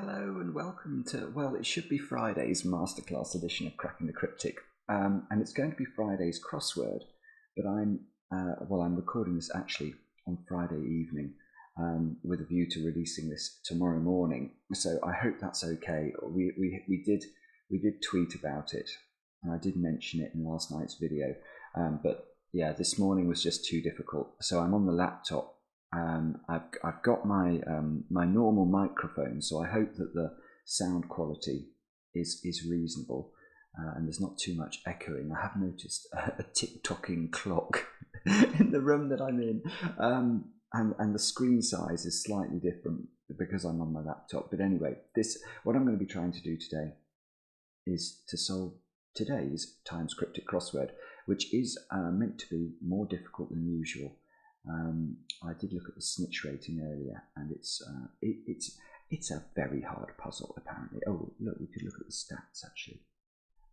Hello and welcome to, well, it should be Friday's Masterclass edition of Cracking the Cryptic. And it's going to be Friday's Crossword, but I'm recording this actually on Friday evening with a view to releasing this tomorrow morning. So I hope that's okay. We did tweet about it, and I did mention it in last night's video. But yeah, this morning was just too difficult. So I'm on the laptop. I've got my my normal microphone, so I hope that the sound quality is reasonable and there's not too much echoing. I have noticed a tick-tocking clock in the room that I'm in, and the screen size is slightly different because I'm on my laptop. But anyway, what I'm going to be trying to do today is to solve today's Times Cryptic crossword, which is meant to be more difficult than usual. I did look at the snitch rating earlier, and it's a very hard puzzle apparently. Oh, look, we could look at the stats actually.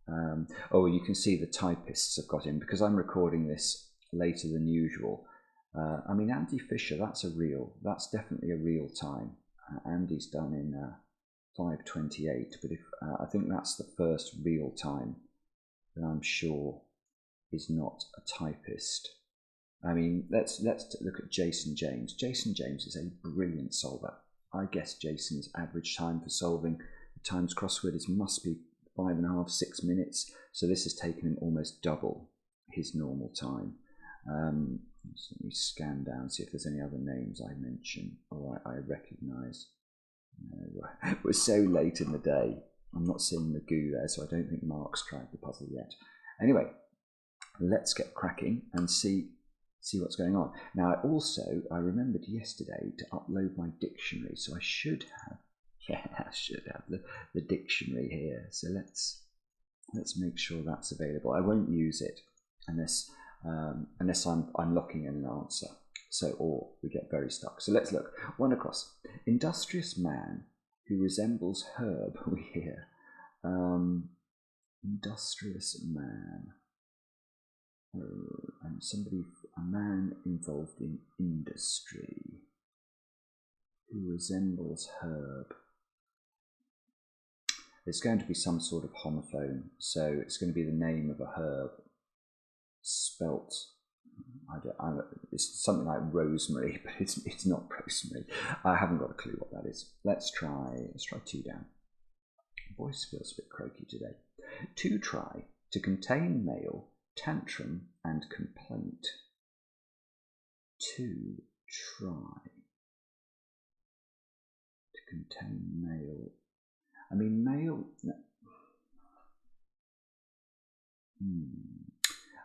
You can see the typists have got in because I'm recording this later than usual. I mean, Andy Fisher, that's definitely a real time. Andy's done in 5:28, but I think that's the first real time that I'm sure is not a typist. I mean, let's look at Jason James. Jason James is a brilliant solver. I guess Jason's average time for solving the Times crossword must be 5.5, 6 minutes. So this has taken him almost double his normal time. So let me scan down, see if there's any other names I mention or I recognise. No, we're so late in the day. I'm not seeing the goo there, so I don't think Mark's tried the puzzle yet. Anyway, let's get cracking and see what's going on. Now, I remembered yesterday to upload my dictionary, so I should have the dictionary here. So let's make sure that's available. I won't use it unless I'm locking in an answer. So, or we get very stuck. So let's look. One across. Industrious man who resembles herb. We hear. Industrious man. And a man involved in industry who resembles herb. It's going to be some sort of homophone, so it's going to be the name of a herb spelt. It's something like rosemary, but it's not rosemary. I haven't got a clue what that is. Let's try 2 down. Voice feels a bit croaky today. To try, to contain male, tantrum and complaint. To try, to contain male. I mean, male.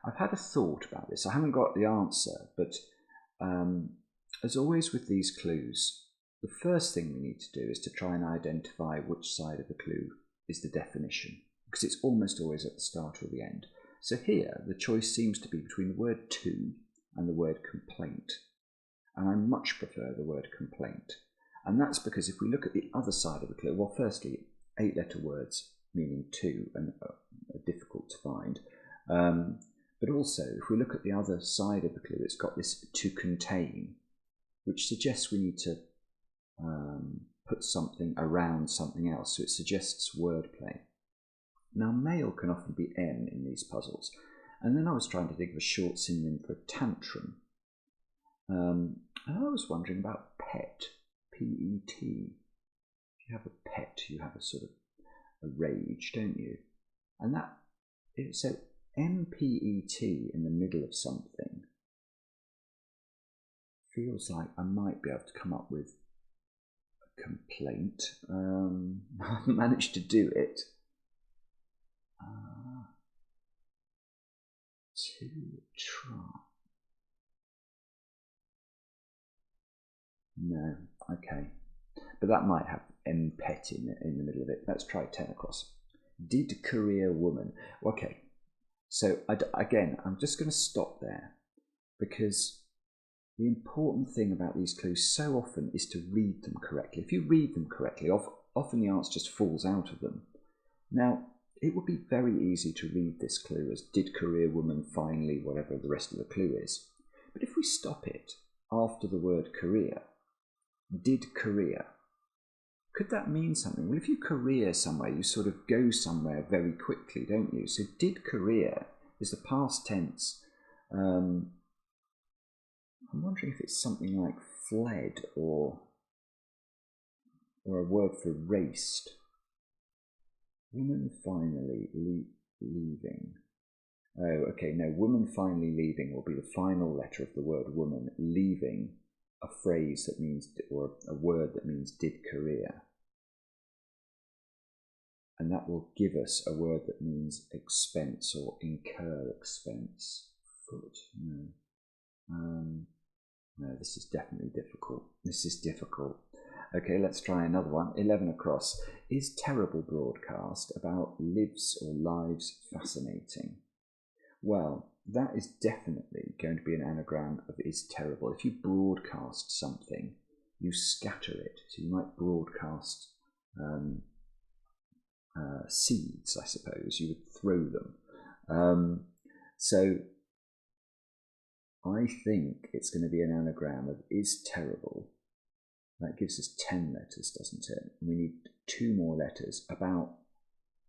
I've had a thought about this. I haven't got the answer, but as always with these clues, the first thing we need to do is to try and identify which side of the clue is the definition, because it's almost always at the start or the end. So here, the choice seems to be between the word to and the word complaint. And I much prefer the word complaint. And that's because if we look at the other side of the clue, well, firstly, 8-letter words meaning to and are difficult to find. But also, if we look at the other side of the clue, it's got this to contain, which suggests we need to put something around something else. So it suggests wordplay. Now, male can often be N in these puzzles. And then I was trying to think of a short synonym for tantrum. And I was wondering about pet, P-E-T. If you have a pet, you have a sort of a rage, don't you? And so M-P-E-T in the middle of something feels like I might be able to come up with a complaint. I haven't managed to do it. To try. No, okay. But that might have M-pet in the middle of it. Let's try 10 across. Did career woman. Okay, so again, I'm just going to stop there because the important thing about these clues so often is to read them correctly. If you read them correctly, often the answer just falls out of them. Now, it would be very easy to read this clue as did career woman finally, whatever the rest of the clue is. But if we stop it after the word career, did career, Could that mean something? Well, if you career somewhere, you sort of go somewhere very quickly, don't you? So did career is the past tense. I'm wondering if it's something like fled or a word for raced. Woman finally leaving. Oh, okay, no, woman finally leaving will be the final letter of the word woman, leaving a phrase that means, or a word that means did career. And that will give us a word that means expense or incur expense. Foot, no. No, this is definitely difficult. This is difficult. Okay, let's try another one. 11 across. Is terrible broadcast about lives or lives fascinating? Well, that is definitely going to be an anagram of is terrible. If you broadcast something, you scatter it. So you might broadcast seeds, I suppose. You would throw them. So I think it's going to be an anagram of is terrible. That gives us 10 letters, doesn't it? We need 2 more letters about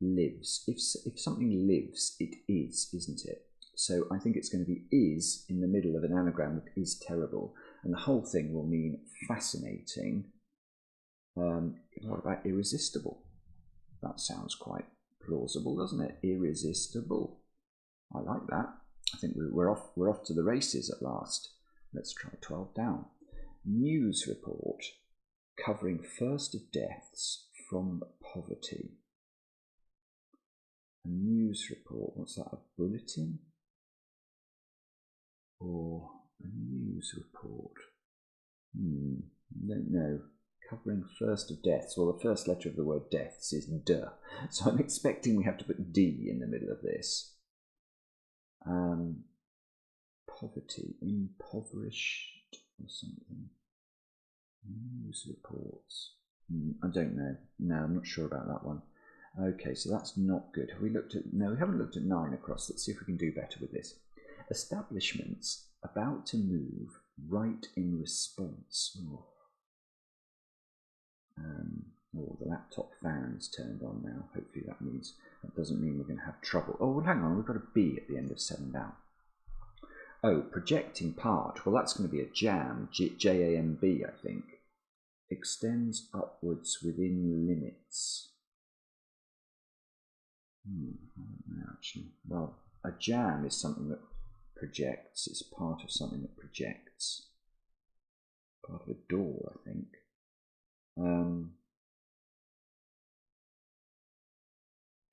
lives. If something lives, it is, isn't it? So I think it's going to be is in the middle of an anagram of is terrible. And the whole thing will mean fascinating. What about irresistible? That sounds quite plausible, doesn't it? Irresistible. I like that. I think we're off to the races at last. Let's try 12 down. News report covering first of deaths from poverty. A news report, what's that, a bulletin? Or a news report? Don't know. Covering first of deaths. Well, the first letter of the word deaths is D. So I'm expecting we have to put D in the middle of this. Poverty, impoverished or something. News reports. I don't know. No, I'm not sure about that one. Okay, so that's not good. Have we looked at... No, we haven't looked at 9 across. Let's see if we can do better with this. Establishments about to move right in response. The laptop fan's turned on now. Hopefully that doesn't mean we're going to have trouble. Oh, well, hang on. We've got a B at the end of 7 down. Oh, projecting part. Well, that's going to be a jam. J-A-M-B, I think. Extends upwards within limits. I don't know, actually. Well, a jam is something that projects. It's part of something that projects. Part of a door, I think.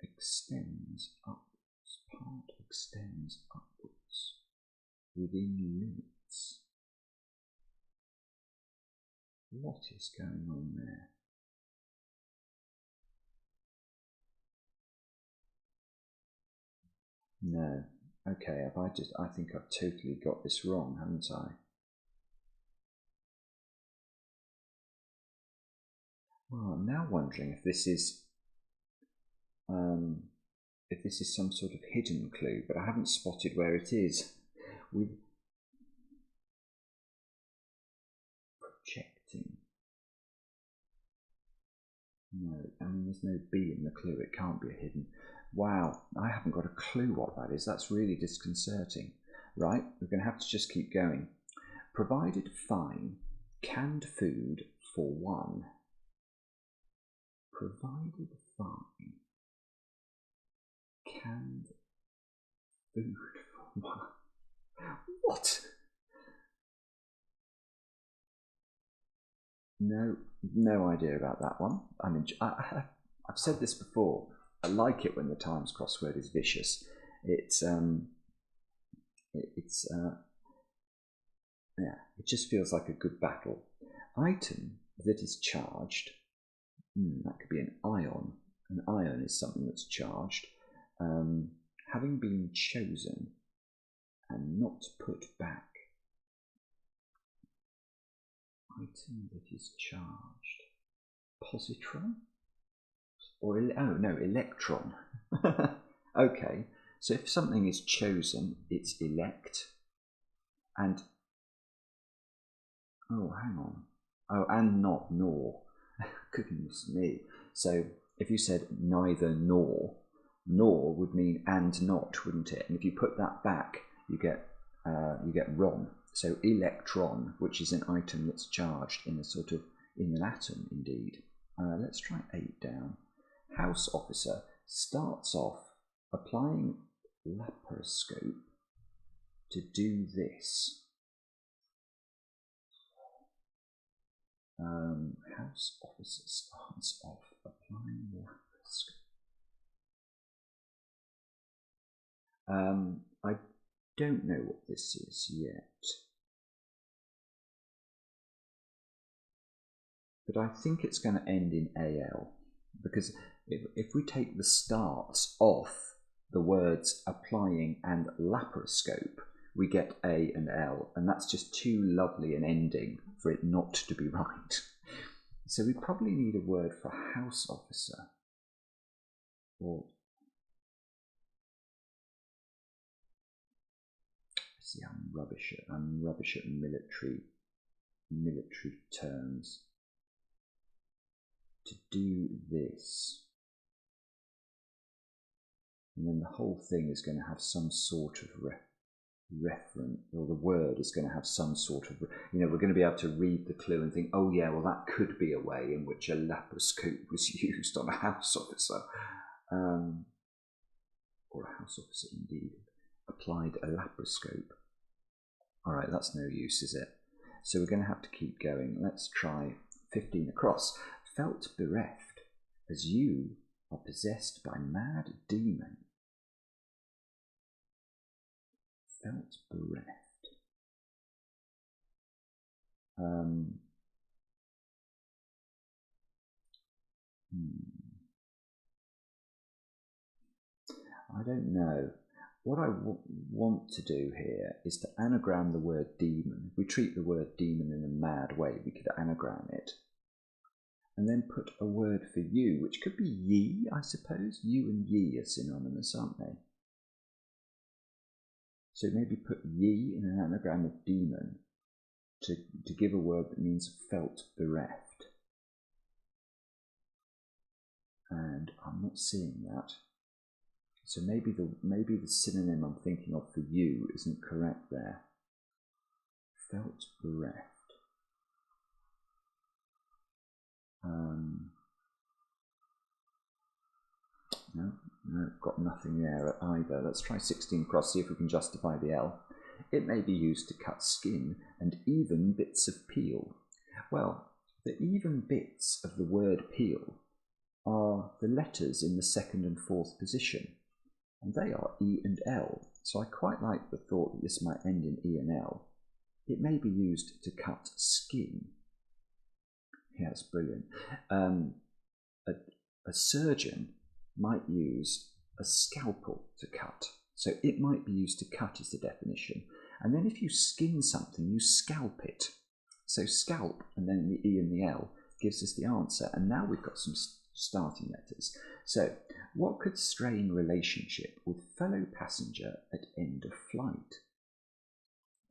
Extends upwards. Part extends upwards within limits. What is going on there? No. Okay, I think I've totally got this wrong, haven't I? Well, I'm now wondering if this is some sort of hidden clue, but I haven't spotted where it is. With projecting. No, I mean there's no B in the clue. It can't be a hidden. Wow, I haven't got a clue what that is. That's really disconcerting. Right, we're going to have to just keep going. Provided fine, canned food for 1. Provided fine, canned food for 1. What? No idea about that one. I mean, I've said this before. I like it when the Times crossword is vicious. It just feels like a good battle. Item that is charged. That could be an ion. An ion is something that's charged. Having been chosen and not put back. Item that is charged. Positron? Or, oh no, electron. Okay, so if something is chosen, it's elect. And, oh, hang on. Oh, and not nor. goodness me. So if you said neither nor, nor would mean and not, wouldn't it? And if you put that back, you get ron. So electron, which is an item that's charged in an atom, indeed. Let's try 8 down. House officer starts off applying laparoscope to do this. House officer starts off applying laparoscope. I don't know what this is yet, but I think it's going to end in AL, because if we take the starts off the words applying and laparoscope, we get A and L, and that's just too lovely an ending for it not to be right. So we probably need a word for house officer. Or see, I'm rubbish at military terms. To do this, and then the whole thing is going to have some sort of reference, or the word is going to have some sort of, we're going to be able to read the clue and think, oh yeah, well that could be a way in which a laparoscope was used on a house officer, or a house officer indeed applied a laparoscope. All right, that's no use, is it? So we're going to have to keep going. Let's try 15 across. Felt bereft, as you are possessed by mad demon. Felt bereft. I don't know. What I want to do here is to anagram the word demon. If we treat the word demon in a mad way, we could anagram it. And then put a word for you, which could be ye, I suppose. You and ye are synonymous, aren't they? So maybe put ye in an anagram of demon to give a word that means felt bereft. And I'm not seeing that. So maybe the synonym I'm thinking of for you isn't correct there. Felt bereft. No, got nothing there either. Let's try 16 across, see if we can justify the L. It may be used to cut skin and even bits of peel. Well, the even bits of the word peel are the letters in the 2nd and 4th position, and they are E and L, so I quite like the thought that this might end in E and L. It may be used to cut skin. Yeah, that's brilliant. A surgeon might use a scalpel to cut. So it might be used to cut is the definition. And then if you skin something, you scalp it. So scalp and then the E and the L gives us the answer. And now we've got some starting letters. So what could strain relationship with fellow passenger at end of flight?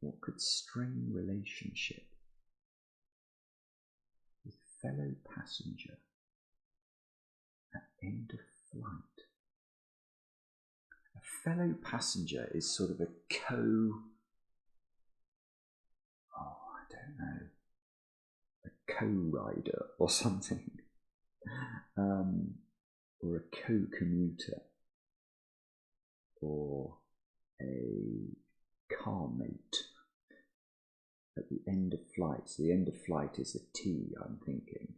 What could strain relationship with fellow passenger at end of flight? A fellow passenger is sort of a co-rider or something, or a co-commuter, or a car mate at the end of flight. So the end of flight is a T, I'm thinking.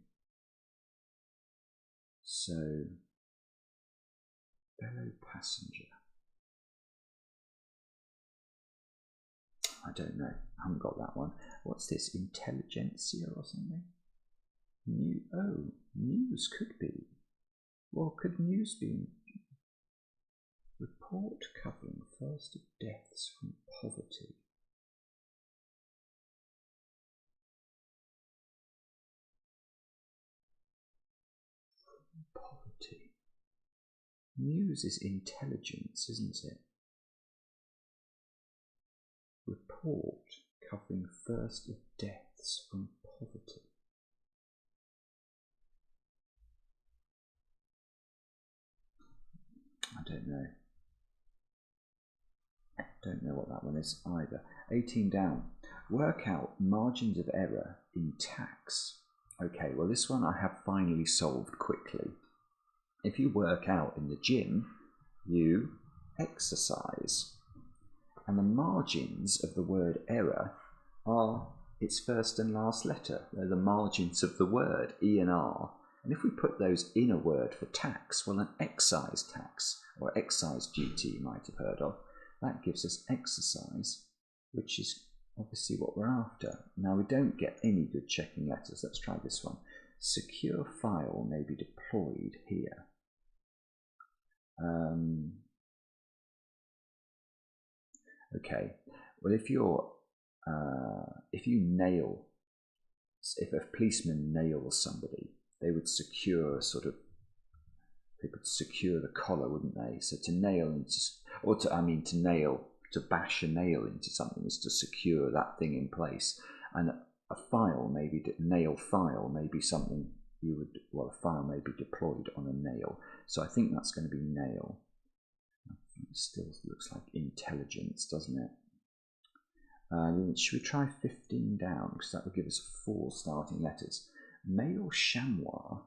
So, fellow passenger. I don't know. I haven't got that one. What's this? Intelligentsia or something? News could be. Well, could news be? Report covering first of deaths from poverty. Poverty. News is intelligence, isn't it? Report covering first of deaths from poverty. don't know. Don't know what that one is either. 18 down. Work out margins of error in tax. Okay, well this one I have finally solved quickly. If you work out in the gym, you exercise. And the margins of the word error are its first and last letter. They're the margins of the word, E and R. And if we put those in a word for tax, well, an excise tax, or excise duty you might have heard of, that gives us exercise, which is obviously what we're after. Now, we don't get any good checking letters. Let's try this one. Secure file may be deployed here. Okay, well, if a policeman nails somebody, they would secure they could secure the collar, wouldn't they? So to nail to bash a nail into something is to secure that thing in place. And a file, nail file, may be something a file may be deployed on a nail. So I think that's going to be nail. It still looks like intelligence, doesn't it? Should we try 15 down? Because that will give us 4 starting letters. Male chamois.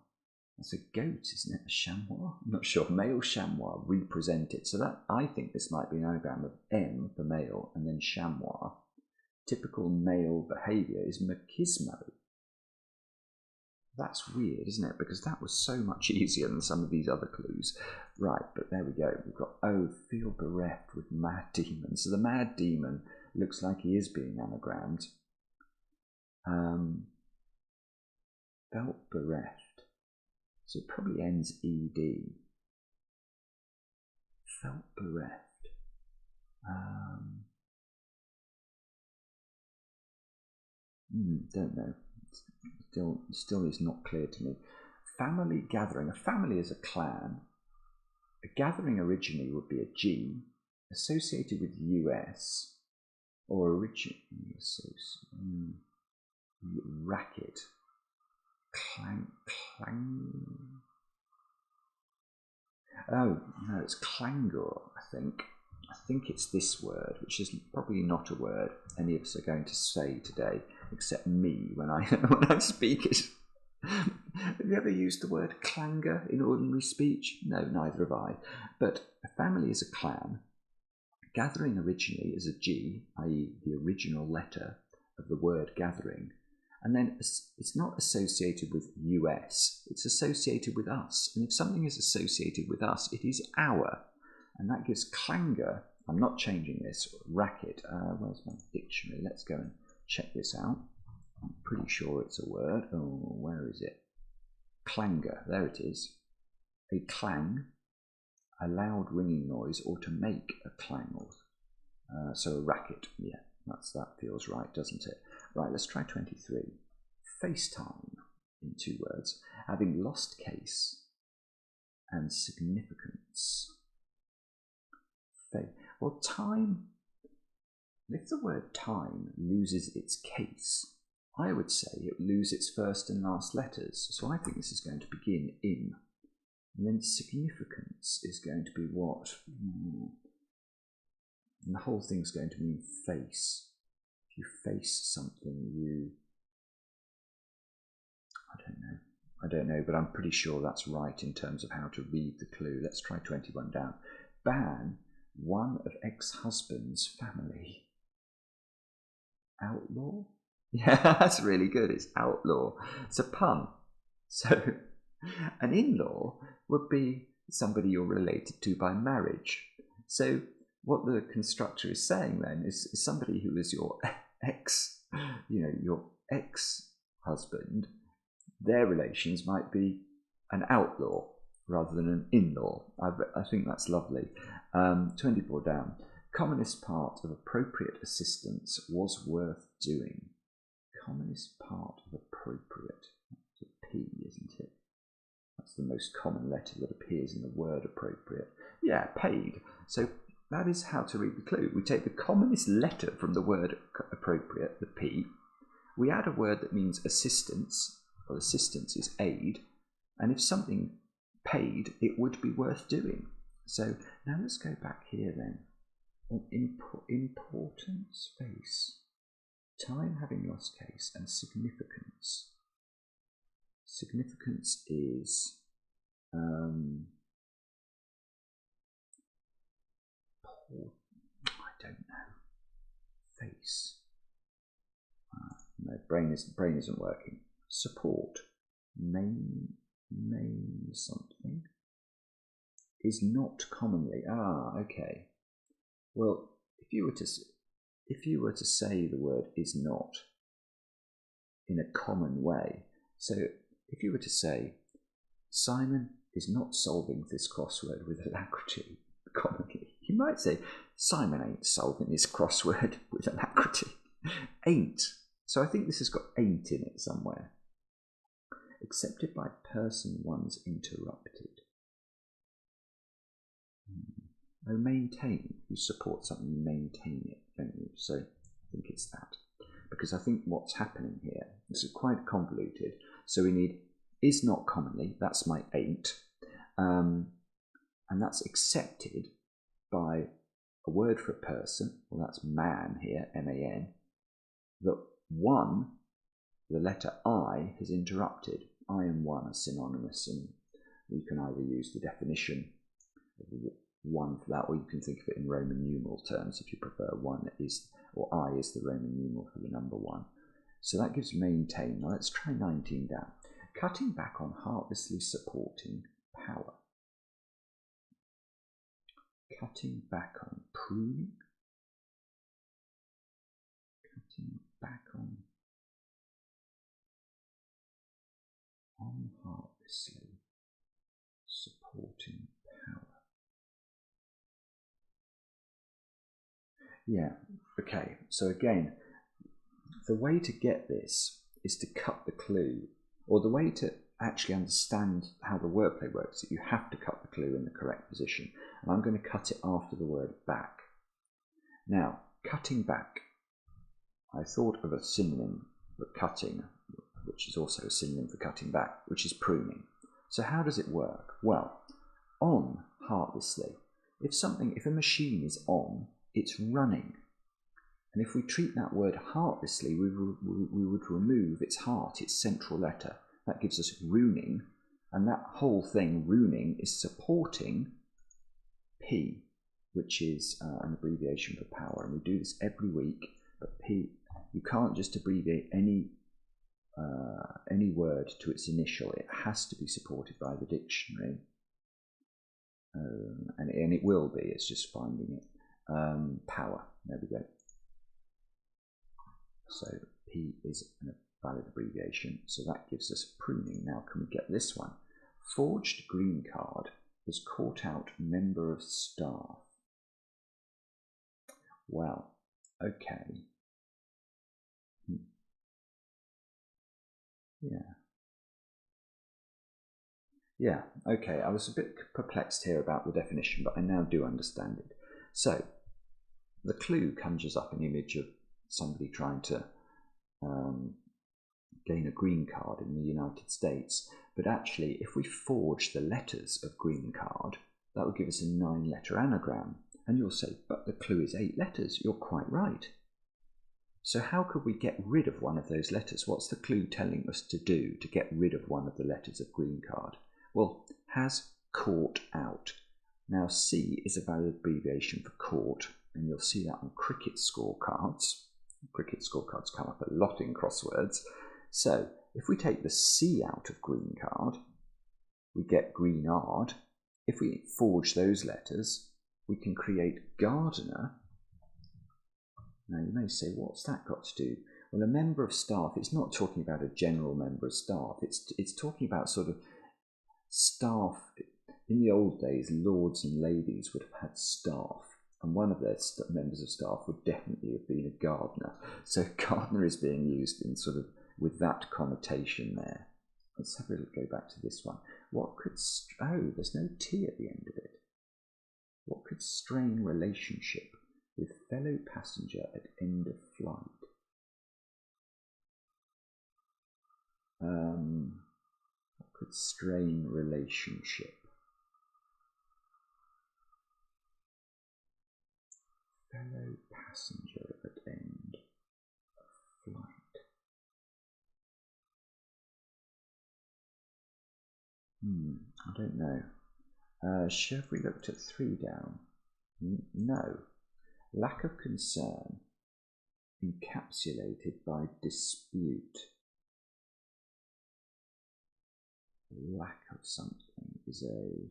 That's a goat, isn't it? A chamois? I'm not sure. Male chamois represented. So that, I think this might be an anagram of M for male and then chamois. Typical male behaviour is machismo. That's weird, isn't it? Because that was so much easier than some of these other clues. Right, but there we go. We've got, feel bereft with mad demon. So the mad demon looks like he is being anagrammed. Felt bereft. So it probably ends ED. Felt bereft. Don't know. Still is not clear to me. Family gathering. A family is a clan. A gathering originally would be a G, associated with US, or originally associated. Racket. Clang. Oh, no, it's clangor, I think. I think it's this word, which is probably not a word any of us are going to say today, except me when I speak it. Have you ever used the word clangor in ordinary speech? No, neither have I. But a family is a clan. Gathering originally is a G, i.e. the original letter of the word gathering. And then it's not associated with US, it's associated with us. And if something is associated with us, it is our. And that gives clangor. I'm not changing this. Racket. Where's my dictionary? Let's go and check this out. I'm pretty sure it's a word. Oh, where is it? Clangor. There it is. A clang, a loud ringing noise, or to make a clang. So a racket. Yeah, that feels right, doesn't it? Right, let's try 23. FaceTime, in 2 words. Having lost case and significance. Well, time, if the word time loses its case, I would say it would lose its first and last letters. So I think this is going to begin in. And then significance is going to be what? And the whole thing's going to mean face. If you face something, I don't know, but I'm pretty sure that's right in terms of how to read the clue. Let's try 21 down. Ban one of ex-husband's family. Outlaw? Yeah, that's really good. It's outlaw. It's a pun. So an in-law would be somebody you're related to by marriage. So what the constructor is saying then is somebody who is your your ex-husband, their relations might be an outlaw rather than an in-law. I think that's lovely. 24 down. Commonest part of appropriate assistance was worth doing. Commonest part of appropriate. That's a P, isn't it? That's the most common letter that appears in the word appropriate. Yeah, paid. So that is how to read the clue. We take the commonest letter from the word appropriate, the P. We add a word that means assistance. Well, assistance is aid. And if something paid, it would be worth doing. So now let's go back here then. Importance, face, time having lost case, and significance. Significance is I don't know. Face. No, brain isn't working. Support. Main something. Is not commonly. Okay. Well, if you were to say the word is not in a common way, so if you were to say Simon is not solving this crossword with alacrity, commonly, you might say Simon ain't solving this crossword with alacrity. Ain't. So I think this has got ain't in it somewhere. Accepted by person once interrupted. Oh, maintain. You support something, you maintain it, don't you? So I think it's that. Because I think what's happening here, this is quite convoluted. So we need is not commonly, that's my ain't. And that's accepted by a word for a person, well that's man here, M-A-N, that one, the letter I, has interrupted. I and one are synonymous, and you can either use the definition of one for that, or you can think of it in Roman numeral terms if you prefer. One is, or I is the Roman numeral for the number one. So that gives maintain. Now let's try 19 down. Cutting back on heartlessly supporting power. Cutting back on pruning. Cutting back on heartlessly supporting power. Yeah, okay, so again, the way to get this is to cut the clue, or the way to actually understand how the wordplay works, that you have to cut the clue in the correct position. And I'm going to cut it after the word back. Now, cutting back, I thought of a synonym for cutting, which is also a synonym for cutting back, which is pruning. So how does it work? Well, on heartlessly. If a machine is on, it's running. And if we treat that word heartlessly, we would remove its heart, its central letter. That gives us ruining, and that whole thing, ruining, is supporting P, which is an abbreviation for power. And we do this every week, but P, you can't just abbreviate any word to its initial. It has to be supported by the dictionary, and it will be. It's just finding it. Power. There we go. So P is a valid abbreviation. So that gives us pruning. Now can we get this one? Forged green card was caught out member of staff. Well, okay. Yeah, okay. I was a bit perplexed here about the definition, but I now do understand it. So the clue conjures up an image of somebody trying to gain a green card in the United States. But actually, if we forge the letters of green card, that would give us a 9-letter anagram. And you'll say, but the clue is 8 letters. You're quite right. So how could we get rid of one of those letters? What's the clue telling us to do to get rid of one of the letters of green card? Well, has caught out. Now C is a valid abbreviation for caught, and you'll see that on cricket scorecards. Cricket scorecards come up a lot in crosswords. So if we take the C out of green card, we get greenard. If we forge those letters, we can create gardener. Now you may say, what's that got to do? Well, a member of staff, it's not talking about a general member of staff. It's talking about sort of staff. In the old days, lords and ladies would have had staff, and one of their members of staff would definitely have been a gardener. So gardener is being used in sort of with that connotation there. Let's have a look, go back to this one. What could, oh, there's no T at the end of it. What could strain relationship with fellow passenger at end of flight? What could strain relationship? Fellow passenger at end of flight. I don't know. Have we looked at 3 down? No. Lack of concern encapsulated by dispute. Lack of something is a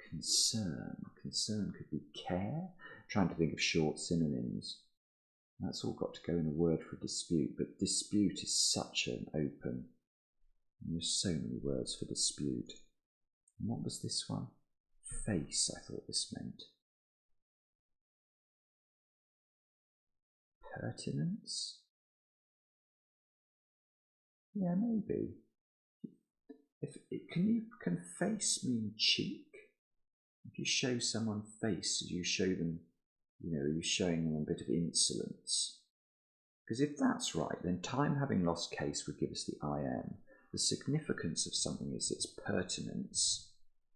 concern. Concern could be care. Trying to think of short synonyms. That's all got to go in a word for dispute, but dispute is such an open. There's so many words for dispute. And what was this one? Face, I thought this meant. Pertinence? Yeah, maybe. Can face mean cheek? If you show someone face, you show them, you're showing them a bit of insolence. Because if that's right, then time having lost case would give us the IM. The significance of something is its pertinence,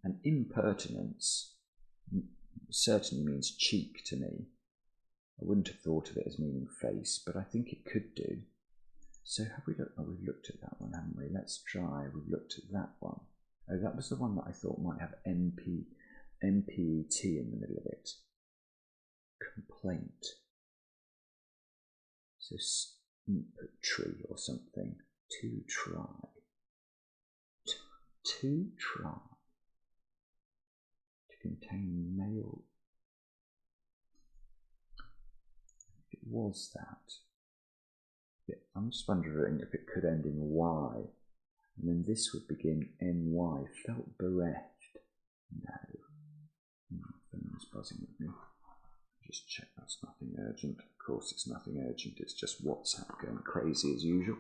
and impertinence certainly means cheek to me. I wouldn't have thought of it as meaning face, but I think it could do. So have we looked? Oh, we've looked at that one, haven't we? Let's try. We've looked at that one. Oh, that was the one that I thought might have MPET in the middle of it. Complaint. So tree or something. To try. To try. To contain male. If it was that. I'm just wondering if it could end in Y. And then this would begin NY. Felt bereft. No. My phone is buzzing at me. Just check that's nothing urgent. Of course it's nothing urgent. It's just WhatsApp going crazy as usual.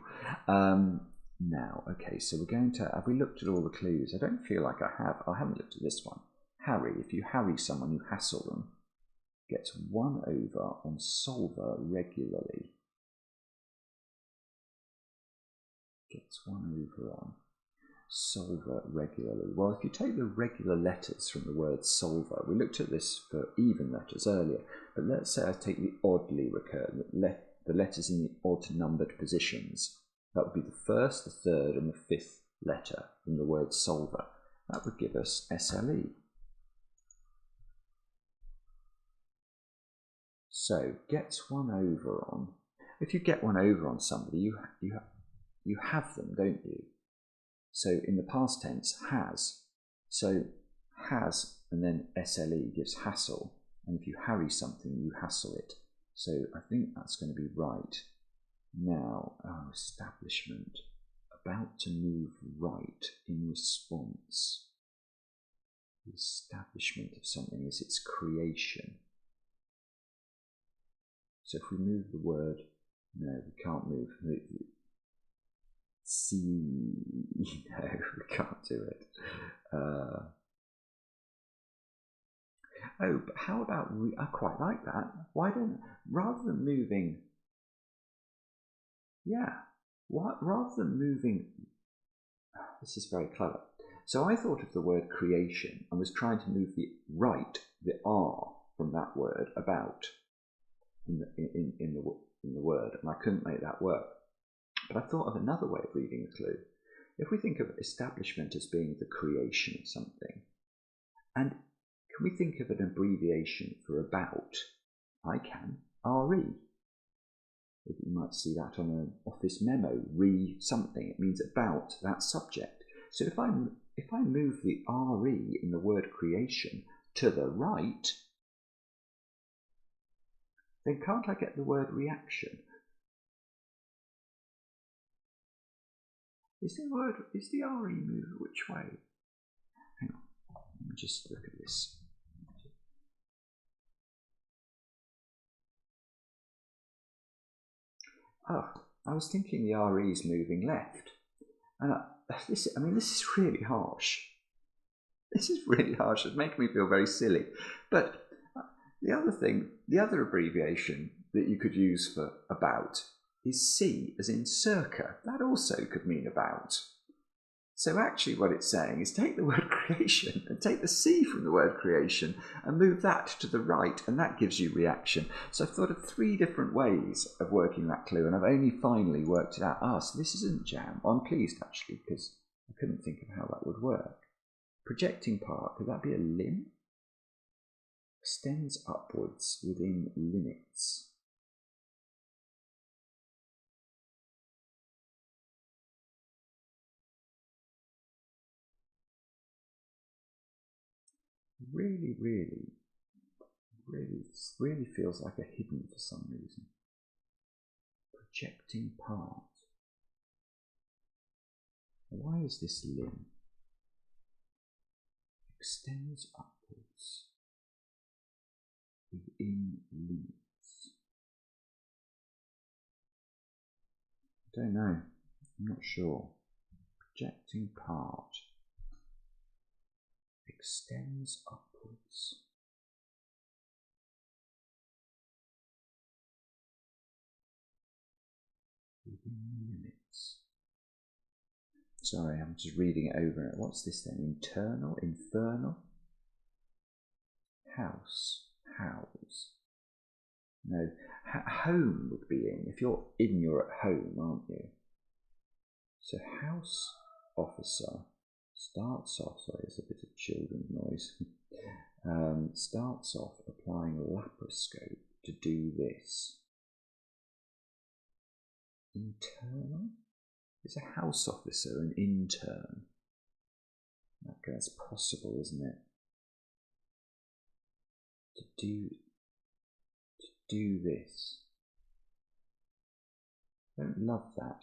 Now, okay, so we're going to... Have we looked at all the clues? I don't feel like I have. I haven't looked at this one. Harry. If you harry someone, you hassle them. Gets 1 over on solver regularly. Gets 1 over on solver regularly. Well, if you take the regular letters from the word solver, we looked at this for even letters earlier, but let's say I take the oddly recurring, the letters in the odd numbered positions. That would be the first, the third, and the 5th letter from the word solver. That would give us SLE. So, gets 1 over on. If you get 1 over on somebody, you have them, don't you? So in the past tense, has. So has and then SLE gives hassle. And if you harry something, you hassle it. So I think that's going to be right. Now, establishment. About to move right in response. The establishment of something is its creation. So if we move the word, no, we can't move. See, no, we can't do it. Oh, but how about, I quite like that. Why don't, rather than moving, rather than moving, this is very clever. So I thought of the word creation and was trying to move the R from that word about in the word, and I couldn't make that work. But I thought of another way of reading the clue. If we think of establishment as being the creation of something, and can we think of an abbreviation for about? I can. RE. You might see that on an office memo. Re something. It means about that subject. So if I move the RE in the word creation to the right, then can't I get the word reaction? Is the RE move which way? Hang on, let me just look at this. Oh, I was thinking the RE is moving left. And this is really harsh. This is really harsh. It's making me feel very silly. But the other abbreviation that you could use for about is C, as in circa. That also could mean about. So actually what it's saying is take the word creation and take the C from the word creation and move that to the right, and that gives you reaction. So I've thought of 3 different ways of working that clue, and I've only finally worked it out. So this isn't jam. I'm pleased actually, because I couldn't think of how that would work. Projecting part, could that be a limb? Extends upwards within limits. Really feels like a hidden for some reason. Projecting part. Why is this limb? Extends upwards within leaves. I don't know. I'm not sure. Projecting part. Extends upwards. Within limits. Sorry, I'm just reading it over. What's this then? Internal? Infernal? House. House. No. Home would be in. If you're in, you're at home, aren't you? So house officer starts off, sorry, there's a bit of children's noise, starts off applying laparoscope to do this. Internal? Is a house officer an intern? Okay, that's possible, isn't it? To do this. I don't love that.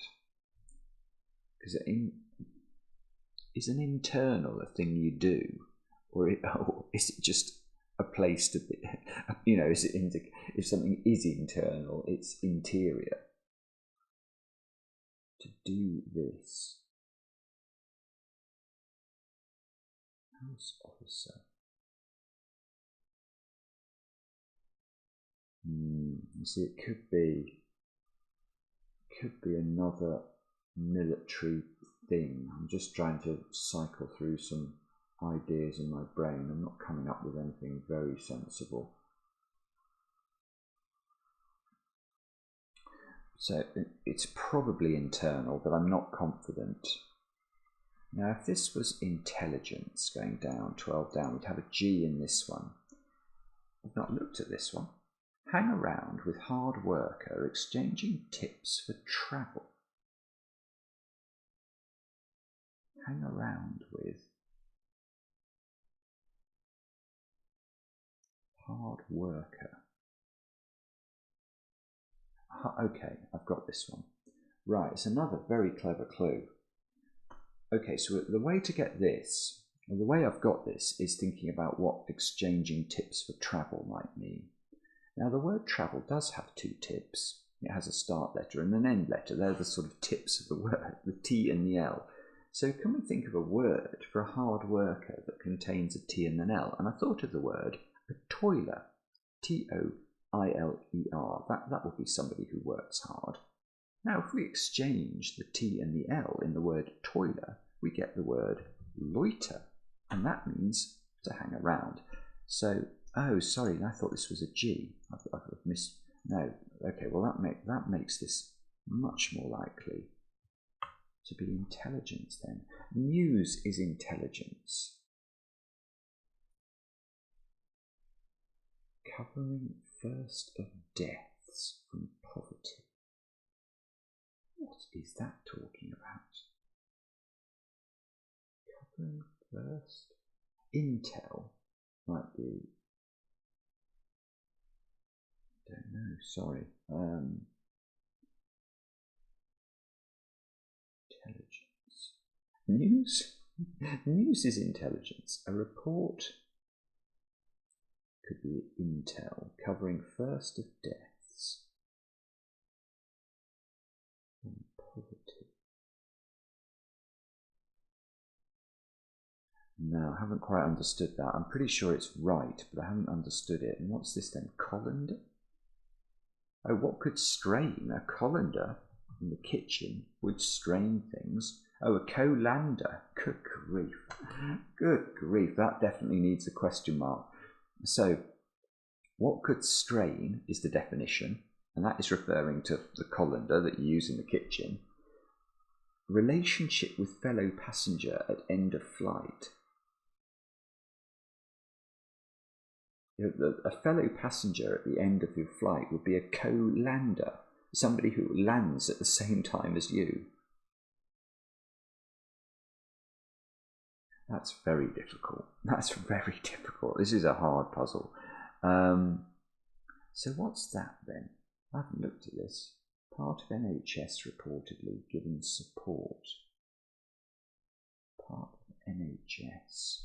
Because is an internal a thing you do? Or is it just a place to be? You know, if something is internal, it's interior. To do this. House officer. You see, it could be another military thing. I'm just trying to cycle through some ideas in my brain. I'm not coming up with anything very sensible. So it's probably internal, but I'm not confident. Now, if this was intelligence going down, 12 down, we'd have a G in this one. I've not looked at this one. Hang around with hard worker, exchanging tips for travel. Hang around with hard worker. Okay, I've got this one. Right, it's another very clever clue. Okay, so the way to get this, or the way I've got this, is thinking about what exchanging tips for travel might mean. Now, the word travel does have 2 tips. It has a start letter and an end letter. They're the sort of tips of the word, the T and the L. So can we think of a word for a hard worker that contains a T and an L? And I thought of the word a toiler, Toiler. That would be somebody who works hard. Now, if we exchange the T and the L in the word toiler, we get the word loiter, and that means to hang around. So, oh, sorry, I thought this was a G. I've missed. No, okay, well that makes this much more likely to be intelligence then. News is intelligence. Covering first of deaths from poverty. What is that talking about? Covering first. Intel might be. Don't know, sorry. Intelligence. News? News is intelligence. A report could be intel, covering first of deaths from poverty. No, I haven't quite understood that. I'm pretty sure it's right, but I haven't understood it. And what's this then? Colander? Oh, what could strain? A colander in the kitchen would strain things. Oh, a co-lander. Good grief. Good grief. That definitely needs a question mark. So, what could strain is the definition, and that is referring to the colander that you use in the kitchen. Relationship with fellow passenger at end of flight. A fellow passenger at the end of your flight would be a co-lander, somebody who lands at the same time as you. That's very difficult. That's very difficult. This is a hard puzzle. So what's that then? I haven't looked at this. Part of NHS reportedly given support. Part of NHS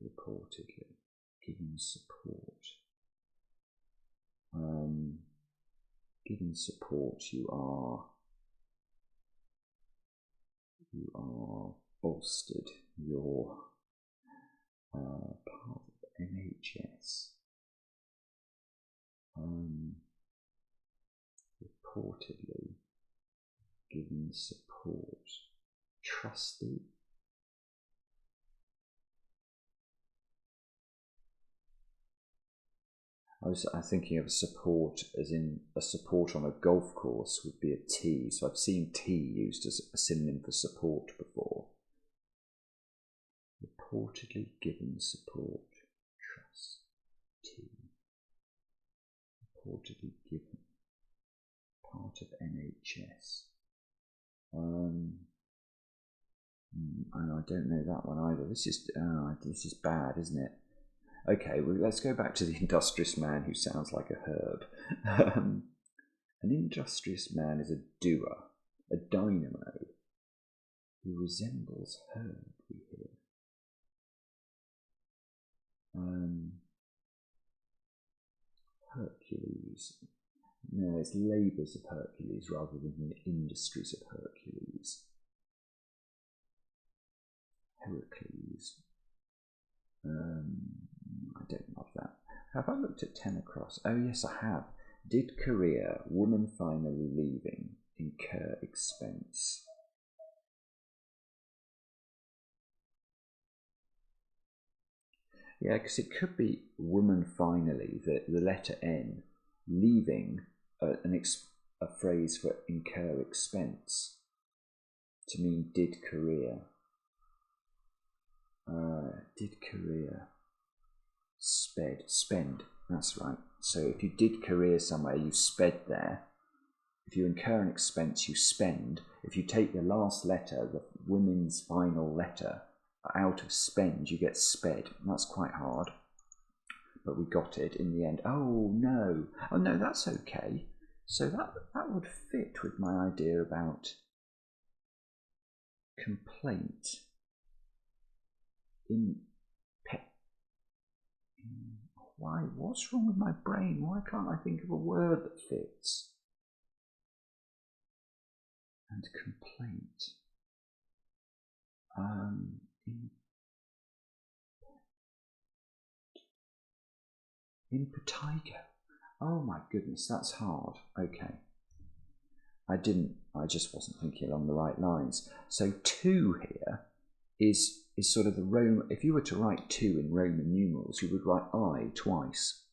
reportedly given support. Given support, you are bolstered. You're part of NHS. Reportedly given support. Trustee. I was thinking of support as in a support on a golf course would be a tee. So I've seen tee used as a synonym for support before. Reportedly given support. Trustee. Reportedly given. Part of NHS. I don't know that one either. This is bad, isn't it? Okay, well, let's go back to the industrious man who sounds like a herb. An industrious man is a doer, a dynamo, who resembles herb, we hear. Hercules. No, it's labours of Hercules rather than the industries of Hercules. Heracles. I don't love that. Have I looked at 10 across? Oh yes, I have. Did career, woman finally leaving, incur expense? Yeah, because it could be woman finally, the letter N, leaving a phrase for incur expense to mean did career. Did career. Spend, that's right. So if you did career somewhere, you sped there. If you incur an expense, you spend. If you take the last letter, the women's final letter, out of spend, you get sped. That's quite hard. But we got it in the end. Oh no, that's okay. So that would fit with my idea about complaint. Why? What's wrong with my brain? Why can't I think of a word that fits? And complaint. Impetigo. Oh my goodness, that's hard. Okay. I just wasn't thinking along the right lines. So 2 here is sort of the Roman. If you were to write 2 in Roman numerals, you would write I twice.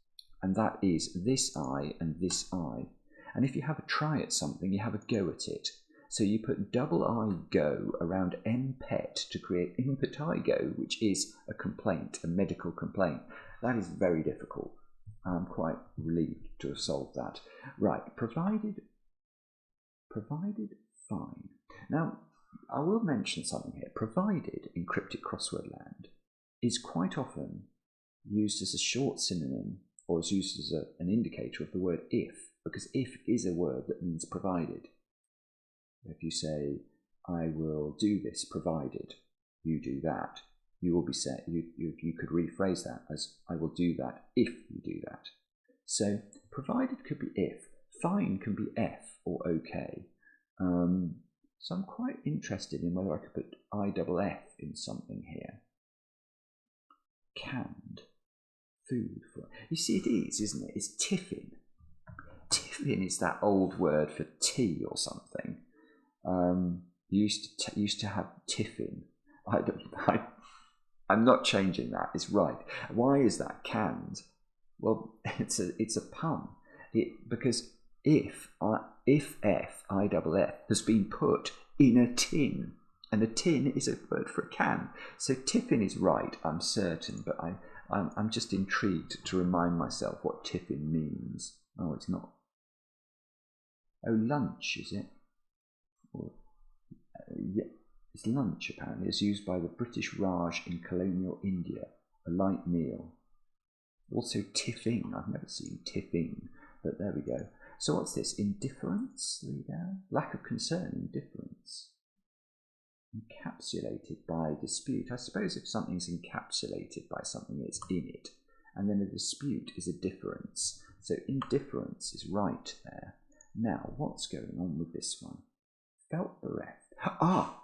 And that is this I and this I. And if you have a try at something, you have a go at it. So you put double I go around MPET to create impetigo, which is a complaint, a medical complaint. That is very difficult. I'm quite relieved to have solved that. Right, provided, fine. Now, I will mention something here. Provided in cryptic crossword land is quite often used as a short synonym or is used as an indicator of the word if, because if is a word that means provided. If you say, I will do this provided you do that, you will be set. You could rephrase that as I will do that if you do that. So provided could be if, fine can be F or OK. So I'm quite interested in whether I could put IFF in something here. Canned food. You see, it is, isn't it? It's tiffin. Tiffin is that old word for tea or something. You used to have tiffin. I'm not changing that. It's right. Why is that canned? Well, it's a pun. Because if F has been put in a tin, and a tin is a word for a can, so tiffin is right. I'm certain, but I'm just intrigued to remind myself what tiffin means. Oh, it's not. Oh, lunch, is it? Yeah, it's lunch apparently. It's used by the British Raj in colonial India, a light meal. Also tiffing. I've never seen tiffing, but there we go. So what's this? Indifference? There you go. Lack of concern, indifference. Encapsulated by dispute. I suppose if something's encapsulated by something, it's in it. And then a dispute is a difference. So indifference is right there. Now, what's going on with this one? Felt bereft. Ah!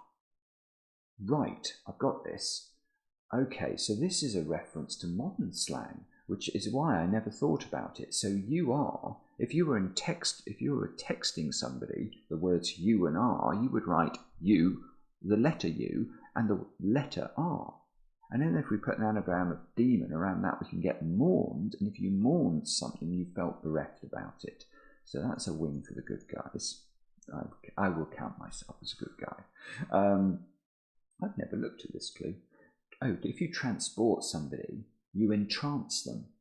Right, I've got this. Okay, so this is a reference to modern slang, which is why I never thought about it. So you are, if you were texting somebody, the words you and are, you would write you, the letter U, and the letter R. And then if we put an anagram of demon around that, we can get mourned. And if you mourned something, you felt bereft about it. So that's a win for the good guys. I will count myself as a good guy. I've never looked at this clue. Oh, if you transport somebody, you entrance them.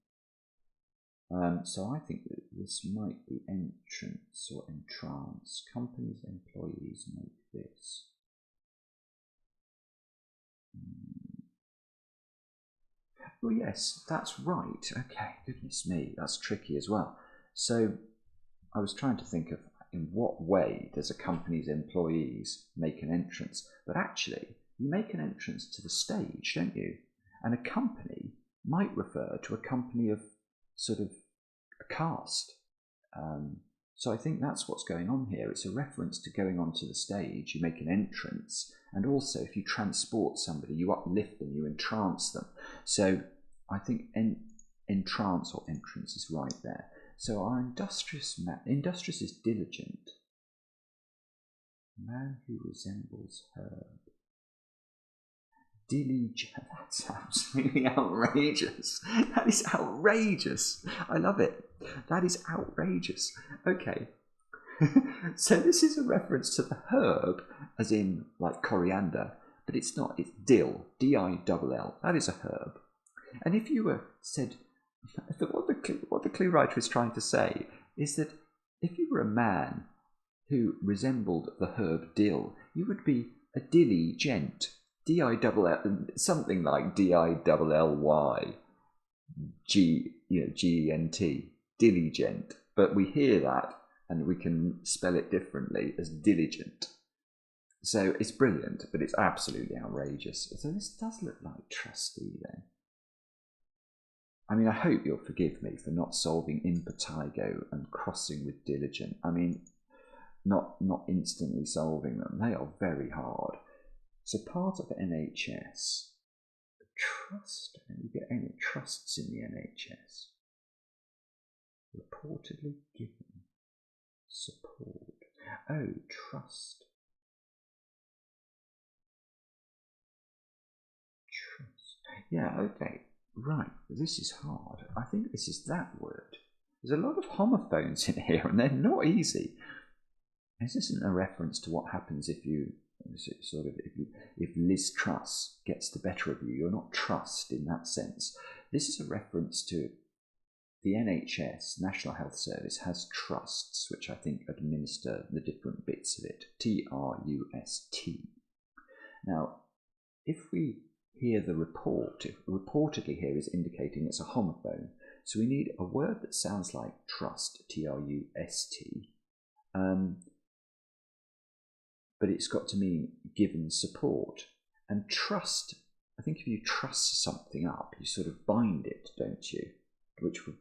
So I think that this might be entrance or entrance. Companies' employees make this. Well, yes, that's right. Okay, goodness me, that's tricky as well. So I was trying to think of in what way does a company's employees make an entrance? But actually, you make an entrance to the stage, don't you? And a company might refer to a company of sort of a cast. So I think that's what's going on here. It's a reference to going onto the stage. You make an entrance. And also, if you transport somebody, you uplift them, you entrance them. So I think entrance or entrance is right there. So our industrious is diligent. Man who resembles Herb. Diligent. That's absolutely outrageous. That is outrageous. I love it. That is outrageous. Okay. So this is a reference to the herb, as in like coriander, but it's not. It's dill. D-I-L-L. That is a herb. And if you were said, what the clue writer is trying to say is that if you were a man who resembled the herb dill, you would be a dilly gent. D-I-L-L, something like D-I-L-L-Y, G-E-N-T, diligent. But we hear that and we can spell it differently as diligent. So it's brilliant, but it's absolutely outrageous. So this does look like trustee then. I mean, I hope you'll forgive me for not solving impetigo and crossing with diligent. I mean, not instantly solving them. They are very hard. So part of NHS, trust, and you get any trusts in the NHS, reportedly given support. Oh, trust. Trust. Yeah, okay, right, this is hard. I think this is that word. There's a lot of homophones in here and they're not easy. This isn't a reference to what happens if you sort of if Liz Truss gets the better of you. You're not trust in that sense. This is a reference to the NHS, National Health Service, has trusts which I think administer the different bits of it. T-R-U-S-T. Now, if we hear the report, if reportedly here is indicating it's a homophone, so we need a word that sounds like trust, T-R-U-S-T. But it's got to mean given support. And trust, I think if you trust something up, you sort of bind it, don't you? Which would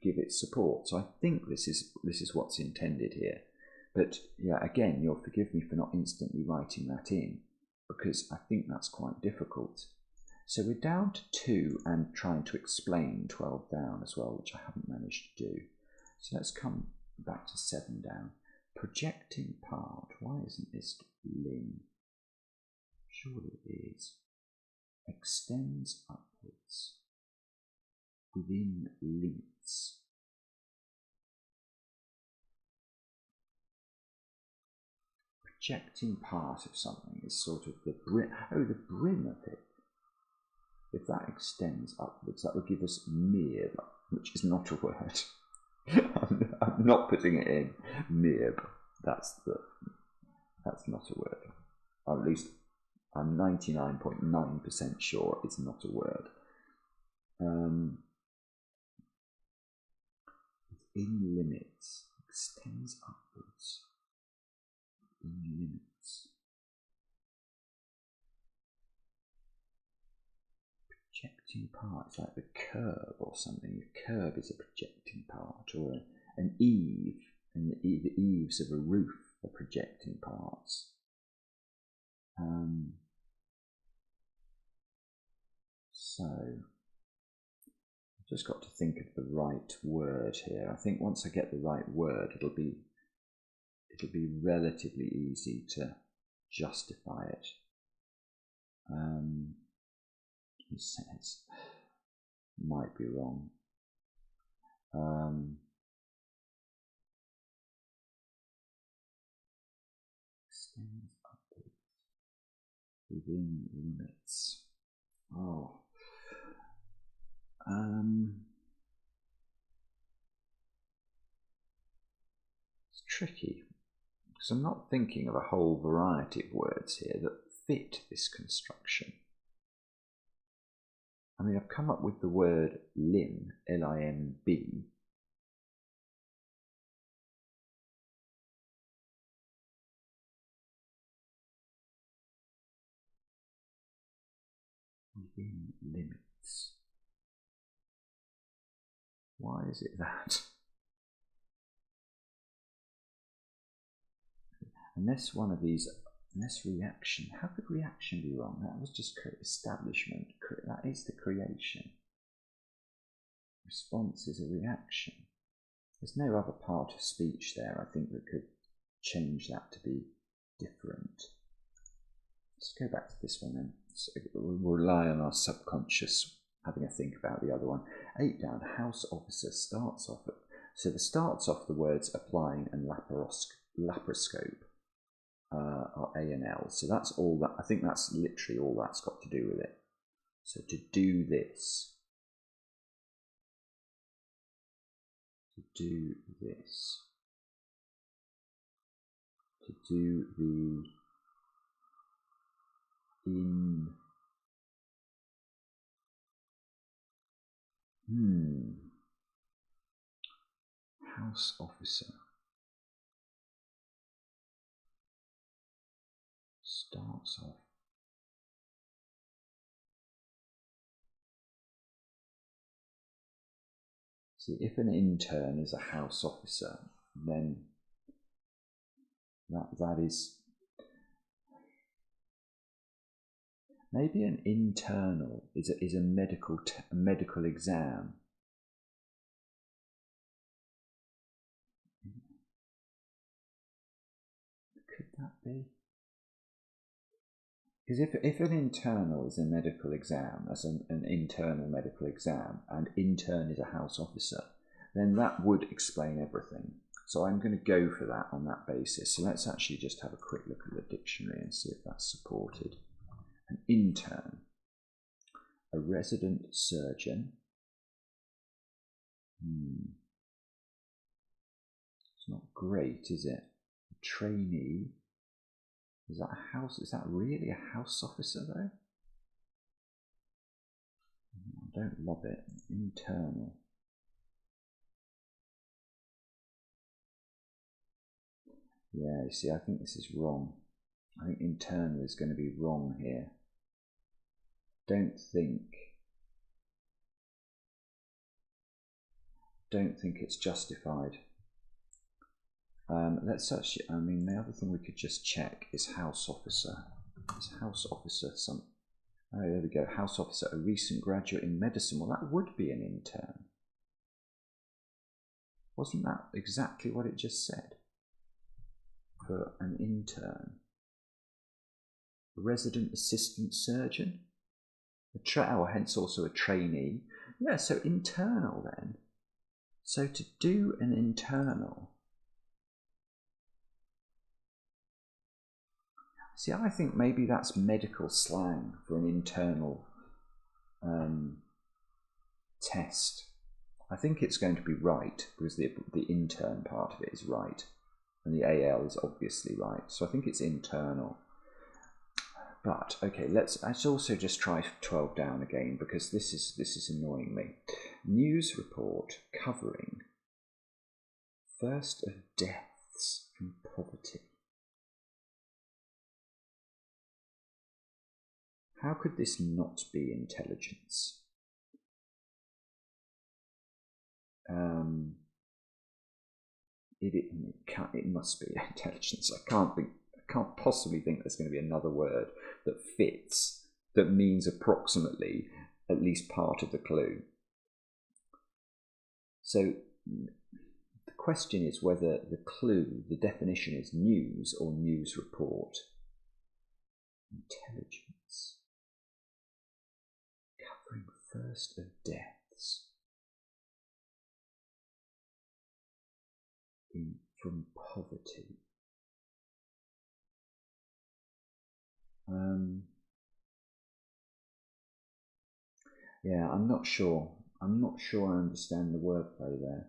give it support. So I think this is what's intended here. But yeah, again, you'll forgive me for not instantly writing that in, because I think that's quite difficult. So we're down to 2 and trying to explain 12 down as well, which I haven't managed to do. So let's come back to 7 down. Projecting part. Why isn't this limb. Surely it is. Extends upwards. Within limits. Projecting part of something is sort of the brim. Oh, the brim of it. If that extends upwards, that would give us mirb, which is not a word. I'm not putting it in. Mirb. That's not a word. Or at least I'm 99.9% sure it's not a word. Within limits. Extends upwards. Within limits. Projecting part, it's like the curb or something. The curb is a projecting part, or an eave, and the eaves of a roof are projecting parts. So I've just got to think of the right word here. I think once I get the right word, it'll be relatively easy to justify it. He says, might be wrong. Extends upwards within limits. Oh. It's tricky because I'm not thinking of a whole variety of words here that fit this construction. I mean, I've come up with the word limb, L-I-M-B. Within limits. Why is it that? Unless one of these, unless reaction, how could reaction be wrong? That was just establishment, that is the creation. Response is a reaction. There's no other part of speech there, I think, that could change that to be different. Let's go back to this one then. So we'll rely on our subconscious having a think about the other one. 8 down, house officer starts off. So the starts off the words applying and laparoscope are A and L. So that's all that, I think that's literally all that's got to do with it. So to do this. To do this. To do the house officer starts off. See, if an intern is a house officer, then that is maybe an internal is a medical exam. Could that be? Because if an internal is a medical exam, that's an internal medical exam, and intern is a house officer, then that would explain everything. So I'm going to go for that on that basis. So let's actually just have a quick look at the dictionary and see if that's supported. An intern, a resident surgeon. It's not great, is it? A trainee. Is that a house? Is that really a house officer though? I don't love it. Internal. Yeah, you see, I think this is wrong. I think internal is going to be wrong here. Don't think it's justified. Let's actually, I mean, the other thing we could just check is house officer. Is house officer some? Oh, there we go. House officer, a recent graduate in medicine. Well, that would be an intern. Wasn't that exactly what it just said? For an intern. A resident assistant surgeon, or hence also a trainee. Yeah, so internal then. So to do an internal. See, I think maybe that's medical slang for an internal test. I think it's going to be right because the intern part of it is right and the AL is obviously right. So I think it's internal. But okay, let's also just try 12 down again because this is annoying me. News report covering first of deaths from poverty. How could this not be intelligence? It must be intelligence. I can't possibly think there's going to be another word that fits, that means approximately at least part of the clue. So the question is whether the clue, the definition is news or news report. Intelligence. Covering first of deaths from poverty. Yeah, I'm not sure. I'm not sure I understand the wordplay there.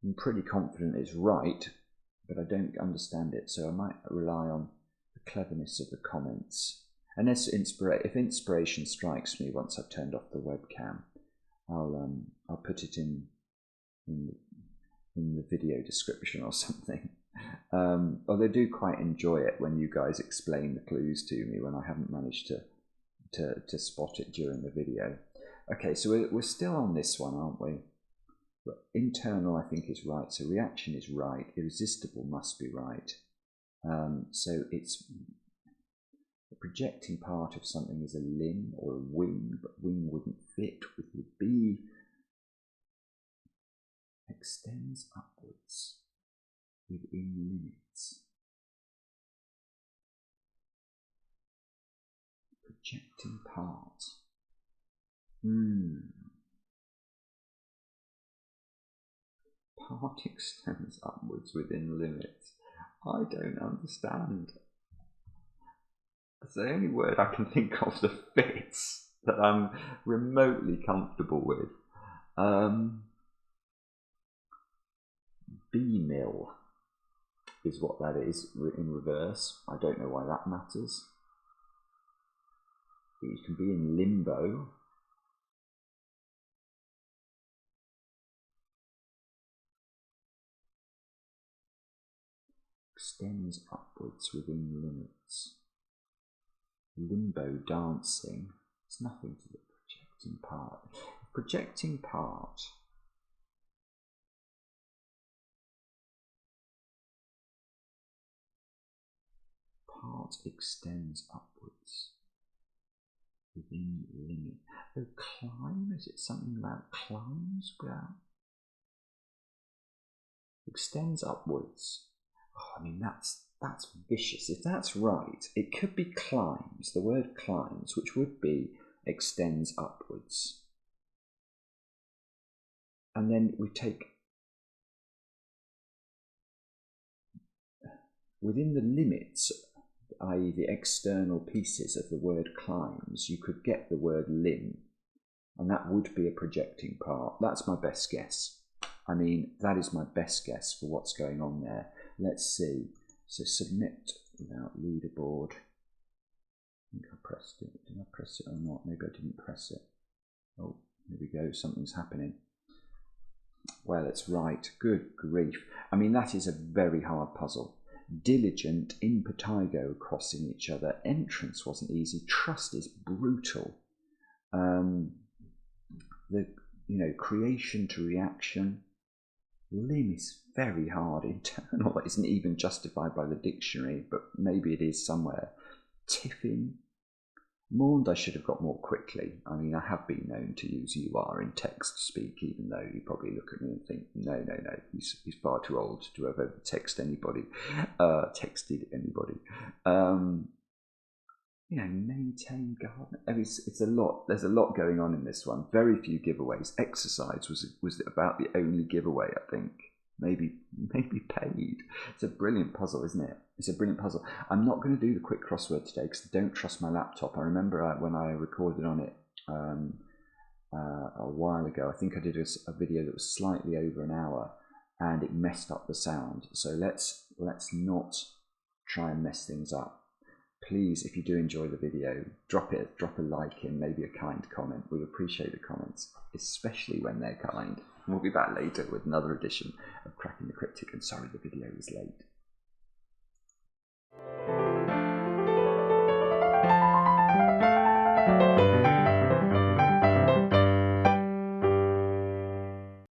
I'm pretty confident it's right, but I don't understand it, so I might rely on the cleverness of the comments. And if inspiration strikes me once I've turned off the webcam, I'll put it in the video description or something. Although I do quite enjoy it when you guys explain the clues to me when I haven't managed to spot it during the video. Okay, so we're still on this one, aren't we? But internal, I think, is right. So reaction is right. Irresistible must be right. So it's the projecting part of something is a limb or a wing, but wing wouldn't fit with the B. Extends upwards within limits. Projecting part. Part extends upwards within limits. I don't understand. It's the only word I can think of that fits, that I'm remotely comfortable with. B-mill is what that is in reverse. I don't know why that matters. You can be in limbo. Extends upwards within limits. Limbo dancing. It's nothing to the projecting part. Projecting part. Part extends upwards within limit. Oh, climb? Is it something about climbs? Well, extends upwards. Oh, I mean, that's vicious. If that's right, it could be climbs, the word climbs, which would be extends upwards. And then we take within the limits, i.e. the external pieces of the word climbs, you could get the word limb, and that would be a projecting part. That's my best guess. I mean, that is my best guess for what's going on there. Let's see. So submit without leaderboard. I think I pressed it. Did I press it or not? Maybe I didn't press it. Oh, here we go. Something's happening. Well, it's right. Good grief. I mean, that is a very hard puzzle. Diligent, impetigo, crossing each other. Entrance wasn't easy. Trust is brutal. Creation to reaction. Limb is very hard. Internal isn't even justified by the dictionary, but maybe it is somewhere. Tiffin. Mourned I should have got more quickly. I mean, I have been known to use you are in text speak, even though you probably look at me and think, no, he's far too old to have ever texted anybody. you know, maintain garden. I mean, it's a lot. There's a lot going on in this one. Very few giveaways. Exercise was about the only giveaway, I think. Maybe paid. It's a brilliant puzzle, isn't it? It's a brilliant puzzle. I'm not going to do the quick crossword today because I don't trust my laptop. I remember when I recorded on it a while ago. I think I did a video that was slightly over an hour, and it messed up the sound. So let's not try and mess things up. Please, if you do enjoy the video, drop a like in, maybe a kind comment. We appreciate the comments, especially when they're kind. We'll be back later with another edition of Cracking the Cryptic, and sorry the video was late.